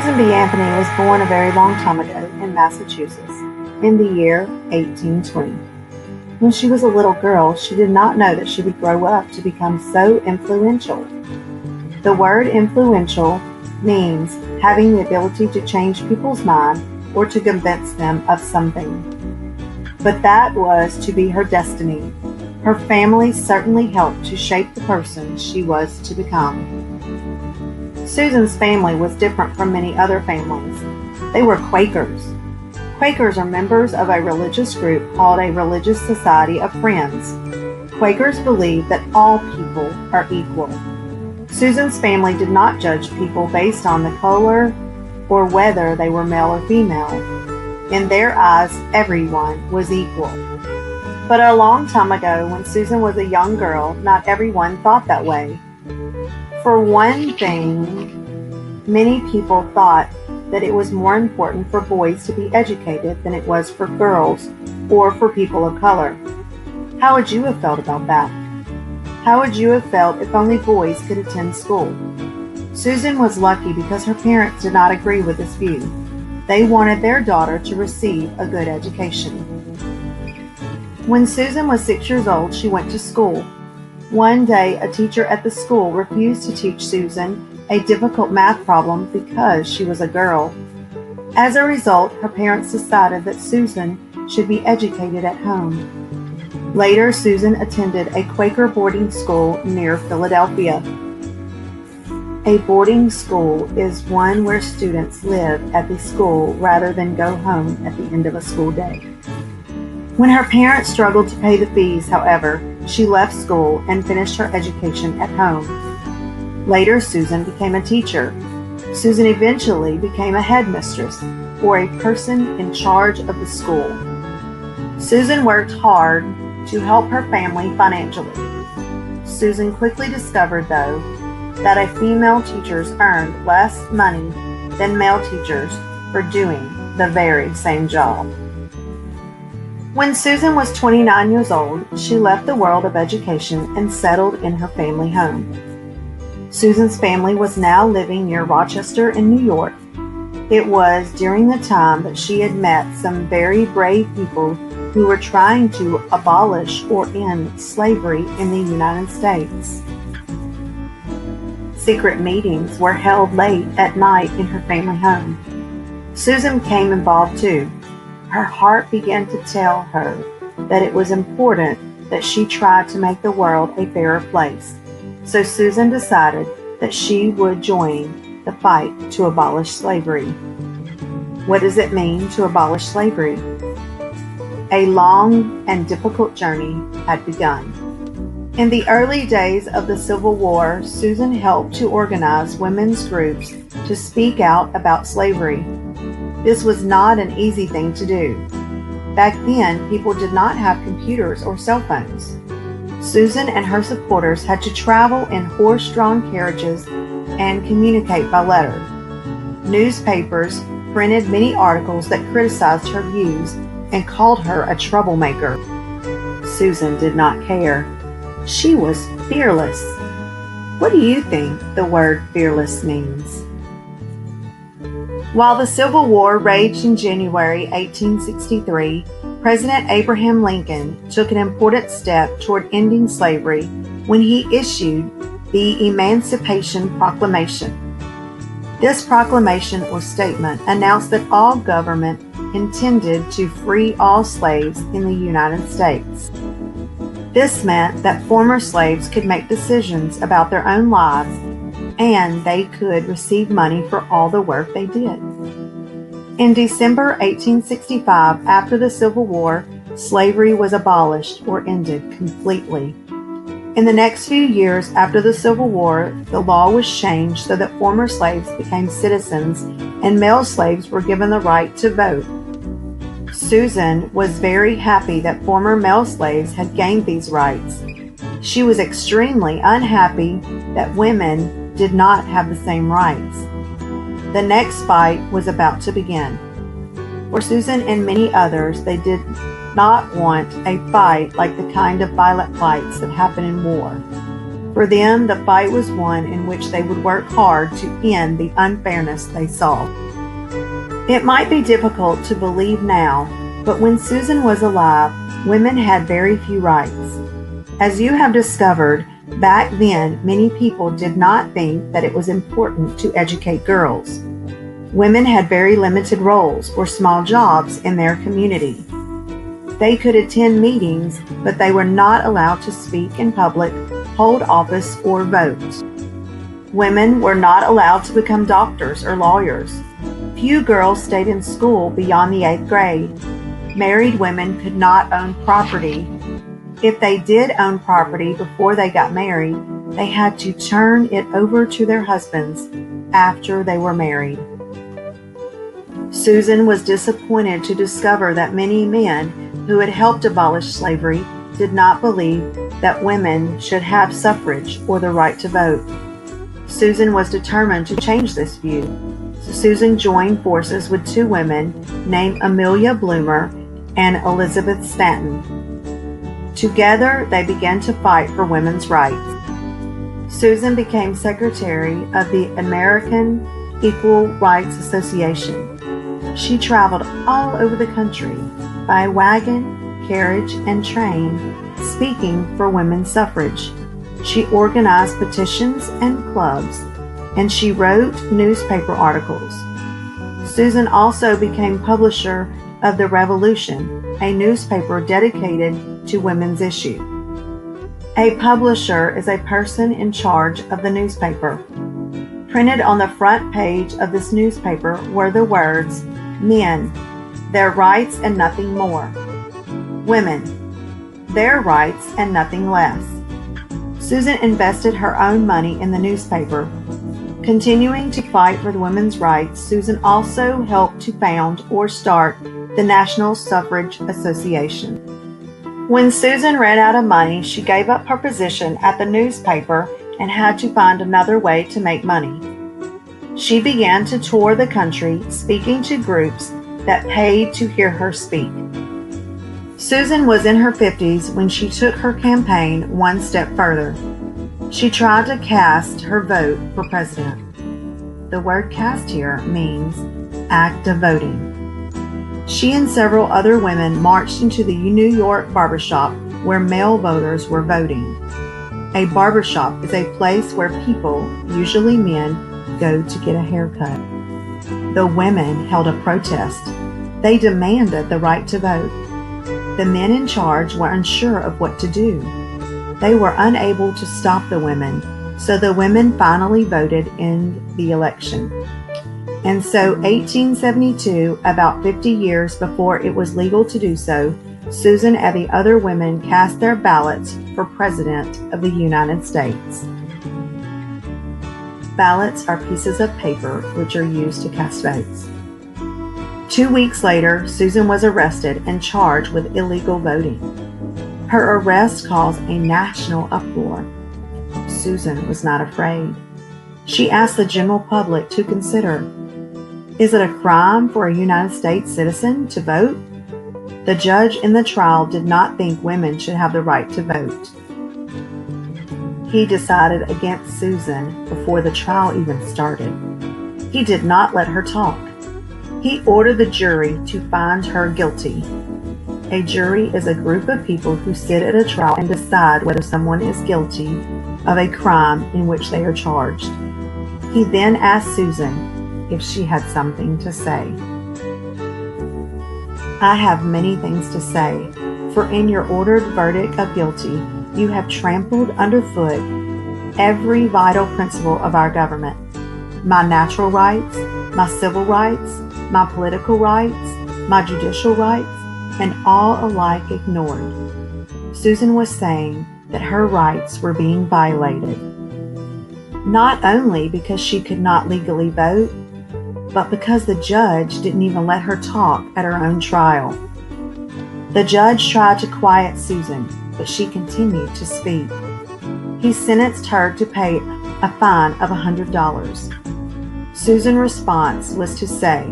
Susan B. Anthony was born a very long time ago in Massachusetts in the year 1820. When she was a little girl, she did not know that she would grow up to become so influential. The word influential means having the ability to change people's mind or to convince them of something. But that was to be her destiny. Her family certainly helped to shape the person she was to become. Susan's family was different from many other families. They were Quakers. Quakers are members of a religious group called a Religious Society of Friends. Quakers believe that all people are equal. Susan's family did not judge people based on the color or whether they were male or female. In their eyes, everyone was equal. But a long time ago, when Susan was a young girl, not everyone thought that way. For one thing, many people thought that it was more important for boys to be educated than it was for girls or for people of color. How would you have felt about that? How would you have felt if only boys could attend school? Susan was lucky because her parents did not agree with this view. They wanted their daughter to receive a good education. When Susan was 6 years old, she went to school. One day, a teacher at the school refused to teach Susan a difficult math problem because she was a girl. As a result, her parents decided that Susan should be educated at home. Later, Susan attended a Quaker boarding school near Philadelphia. A boarding school is one where students live at the school rather than go home at the end of a school day. When her parents struggled to pay the fees, however, she left school and finished her education at home. Later, Susan became a teacher. Susan eventually became a headmistress, or a person in charge of the school. Susan worked hard to help her family financially. Susan quickly discovered, though, that female teachers earned less money than male teachers for doing the very same job. When Susan was 29 years old, she left the world of education and settled in her family home. Susan's family was now living near Rochester in New York. It was during the time that she had met some very brave people who were trying to abolish or end slavery in the United States. Secret meetings were held late at night in her family home. Susan became involved too. Her heart began to tell her that it was important that she try to make the world a fairer place. So Susan decided that she would join the fight to abolish slavery. What does it mean to abolish slavery? A long and difficult journey had begun. In the early days of the Civil War, Susan helped to organize women's groups to speak out about slavery. This was not an easy thing to do. Back then, people did not have computers or cell phones. Susan and her supporters had to travel in horse-drawn carriages and communicate by letter. Newspapers printed many articles that criticized her views and called her a troublemaker. Susan did not care. She was fearless. What do you think the word fearless means? While the Civil War raged in January 1863, President Abraham Lincoln took an important step toward ending slavery when he issued the Emancipation Proclamation. This proclamation or statement announced that all government intended to free all slaves in the United States. This meant that former slaves could make decisions about their own lives and they could receive money for all the work they did. In December 1865, after the Civil War, slavery was abolished or ended completely. In the next few years after the Civil War, the law was changed so that former slaves became citizens and male slaves were given the right to vote. Susan was very happy that former male slaves had gained these rights. She was extremely unhappy that women did not have the same rights. The next fight was about to begin. For Susan and many others, they did not want a fight like the kind of violent fights that happen in war. For them, the fight was one in which they would work hard to end the unfairness they saw. It might be difficult to believe now, but when Susan was alive, women had very few rights. As you have discovered, back then many people did not think that it was important to educate girls. Women had very limited roles or small jobs in their community. They could attend meetings, but they were not allowed to speak in public, hold office, or vote. Women were not allowed to become doctors or lawyers. Few girls stayed in school beyond the 8th grade. Married women could not own property. If they did own property before they got married, they had to turn it over to their husbands after they were married. Susan was disappointed to discover that many men who had helped abolish slavery did not believe that women should have suffrage or the right to vote. Susan was determined to change this view. So Susan joined forces with two women named Amelia Bloomer and Elizabeth Stanton. Together, they began to fight for women's rights. Susan became secretary of the American Equal Rights Association. She traveled all over the country by wagon, carriage, and train, speaking for women's suffrage. She organized petitions and clubs, and she wrote newspaper articles. Susan also became publisher of The Revolution, a newspaper dedicated to women's issues. A publisher is a person in charge of the newspaper. Printed on the front page of this newspaper were the words, "Men, their rights and nothing more. Women, their rights and nothing less." Susan invested her own money in the newspaper. Continuing to fight for the women's rights, Susan also helped to found or start the National Suffrage Association. When Susan ran out of money, she gave up her position at the newspaper and had to find another way to make money. She began to tour the country, speaking to groups that paid to hear her speak. Susan was in her 50s when she took her campaign one step further. She tried to cast her vote for president. The word cast here means act of voting. She and several other women marched into the New York barbershop where male voters were voting. A barbershop is a place where people, usually men, go to get a haircut. The women held a protest. They demanded the right to vote. The men in charge were unsure of what to do. They were unable to stop the women, so the women finally voted in the election. And so 1872, about 50 years before it was legal to do so, Susan and the other women cast their ballots for President of the United States. Ballots are pieces of paper which are used to cast votes. 2 weeks later, Susan was arrested and charged with illegal voting. Her arrest caused a national uproar. Susan was not afraid. She asked the general public to consider, is it a crime for a United States citizen to vote? The judge in the trial did not think women should have the right to vote. He decided against Susan before the trial even started. He did not let her talk. He ordered the jury to find her guilty. A jury is a group of people who sit at a trial and decide whether someone is guilty of a crime in which they are charged. He then asked Susan if she had something to say. I have many things to say, for in your ordered verdict of guilty, you have trampled underfoot every vital principle of our government. My natural rights, my civil rights, my political rights, my judicial rights, and all alike ignored. Susan was saying that her rights were being violated, not only because she could not legally vote, but because the judge didn't even let her talk at her own trial. The judge tried to quiet Susan, but she continued to speak. He sentenced her to pay a fine of $100. Susan's response was to say,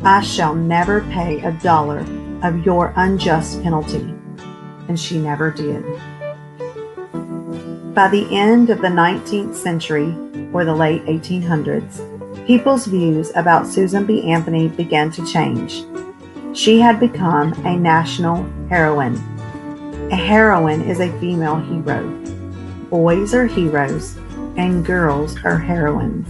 I shall never pay $1 of your unjust penalty. And she never did. By the end of the 19th century, or the late 1800s, people's views about Susan B. Anthony began to change. She had become a national heroine. A heroine is a female hero. Boys are heroes, and girls are heroines.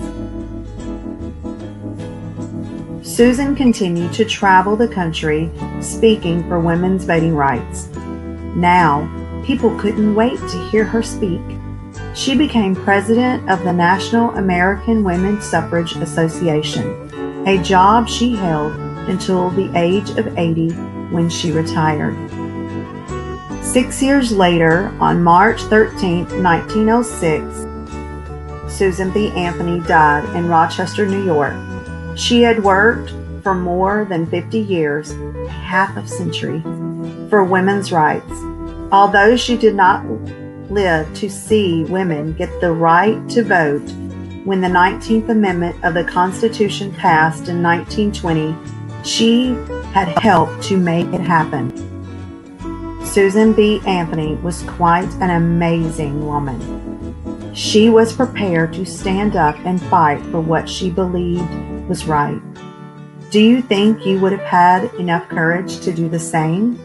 Susan continued to travel the country speaking for women's voting rights. Now, people couldn't wait to hear her speak. She became president of the National American Women's Suffrage Association, a job she held until the age of 80 when she retired. 6 years later, on March 13, 1906, Susan B. Anthony died in Rochester, New York. She had worked for more than 50 years, half a century, for women's rights. Although she did not live to see women get the right to vote when the 19th Amendment of the Constitution passed in 1920, she had helped to make it happen. Susan B. Anthony was quite an amazing woman. She was prepared to stand up and fight for what she believed was right. Do you think you would have had enough courage to do the same?